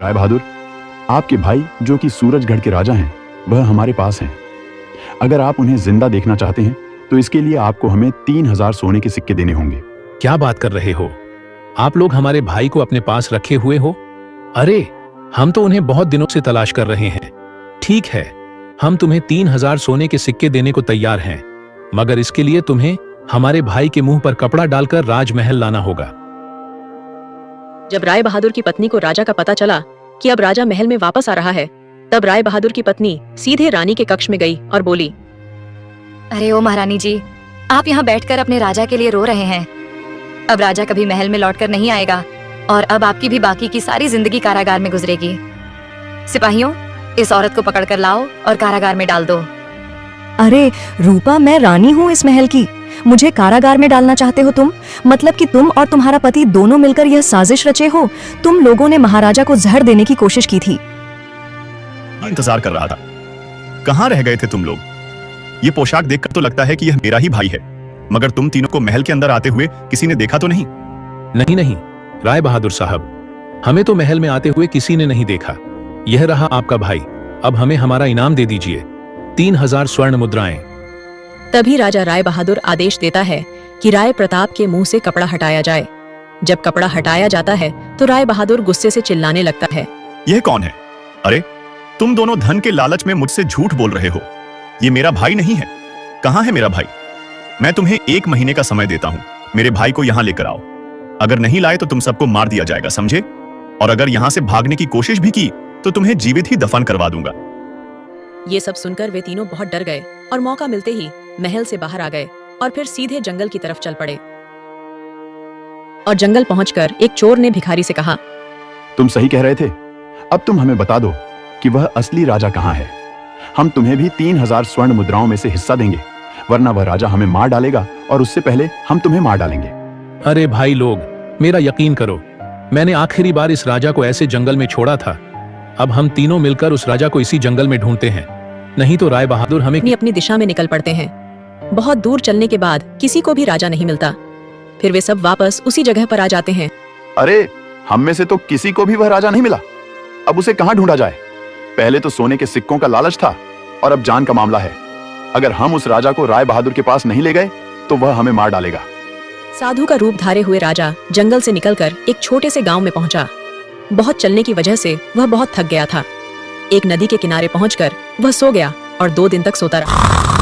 राय बहादुर, आपके भाई जो कि सूरजगढ़ के राजा हैं, वह हमारे पास हैं। अगर आप उन्हें जिंदा देखना चाहते हैं तो इसके लिए आपको हमें 3000 सोने के सिक्के देने होंगे। क्या बात कर रहे हो? आप लोग हमारे भाई को अपने पास रखे हुए हो? अरे, हम तो उन्हें बहुत दिनों से तलाश कर रहे हैं। ठीक है, हम तुम्हें 3000 सोने के सिक्के देने को तैयार हैं, मगर इसके लिए तुम्हें हमारे भाई के मुंह पर कपड़ा डालकर राजमहल लाना होगा। जब राय बहादुर की पत्नी को राजा का पता चला कि अब राजा महल में वापस आ रहा है, तब राय बहादुर की पत्नी सीधे रानी के कक्ष में गई और बोली, अरे ओ महारानी जी, आप यहाँ बैठकर अपने राजा के लिए रो रहे हैं। अब राजा कभी महल में लौटकर नहीं आएगा और अब आपकी भी बाकी की सारी जिंदगी कारागार में गुजरेगी। सिपाहियों, इस औरत को पकड़कर लाओ और कारागार में डाल दो। अरे रूपा, मैं रानी हूँ इस महल की, मुझे कारागार में डालना चाहते हो तुम? मतलब कि तुम और तुम्हारा पति दोनों मिलकर यह साजिश रचे हो? तुम लोगों ने महाराजा को जहर देने की कोशिश की थी। इंतजार कर रहा था। कहाँ रह गए थे तुम लोग? ये पोशाक देखकर तो लगता है कि यह मेरा ही भाई है, मगर तुम तीनों को महल के अंदर आते हुए किसी ने देखा तो नहीं? नहीं राय बहादुर साहब, हमें तो महल में आते हुए किसी ने नहीं देखा। यह रहा आपका भाई, अब हमें हमारा इनाम दे दीजिए, 3000 स्वर्ण मुद्राएं। तभी राजा राय बहादुर आदेश देता है कि राय प्रताप के मुंह से कपड़ा हटाया जाए। जब कपड़ा हटाया जाता है तो राय बहादुर गुस्से से चिल्लाने लगता है, यह कौन है? अरे, तुम दोनों धन के लालच में मुझसे झूठ बोल रहे हो। ये मेरा भाई नहीं है। कहाँ है मेरा भाई? मैं तुम्हें 1 महीने का समय देता हूँ, मेरे भाई को यहाँ लेकर आओ। अगर नहीं लाए तो तुम सबको मार दिया जाएगा, समझे? और अगर यहाँ से भागने की कोशिश भी की तो तुम्हें जीवित ही दफन करवा दूंगा। ये सब सुनकर वे तीनों बहुत डर गए और मौका मिलते ही महल से बाहर आ गए और फिर सीधे जंगल की तरफ चल पड़े। और जंगल पहुंचकर एक चोर ने भिखारी से कहा, तुम सही कह रहे थे। अब तुम हमें बता दो कि वह असली राजा कहाँ है। हम तुम्हें भी 3000 स्वर्ण मुद्राओं में से हिस्सा देंगे, वरना वह राजा हमें मार डालेगा और उससे पहले हम तुम्हें मार डालेंगे। अरे भाई लोग, मेरा यकीन करो, मैंने आखिरी बार इस राजा को ऐसे जंगल में छोड़ा था। अब हम तीनों मिलकर उस राजा को इसी जंगल में ढूंढते हैं, नहीं तो राय बहादुर हमें अपनी दिशा में निकल पड़ते हैं। बहुत दूर चलने के बाद किसी को भी राजा नहीं मिलता। फिर वे सब वापस उसी जगह पर आ जाते हैं। अरे, हम में से तो किसी को भी वह राजा नहीं मिला। अब उसे कहाँ ढूंढा जाए? पहले तो सोने के सिक्कों का लालच था और अब जान का मामला है। अगर हम उस राजा को राय बहादुर के पास नहीं ले गए तो वह हमें मार डालेगा। साधु का रूप धारे हुए राजा जंगल से निकलकर एक छोटे से गांव में पहुंचा। बहुत चलने की वजह से वह बहुत थक गया था। एक नदी के किनारे पहुंचकर वह सो गया और 2 दिन तक सोता रहा।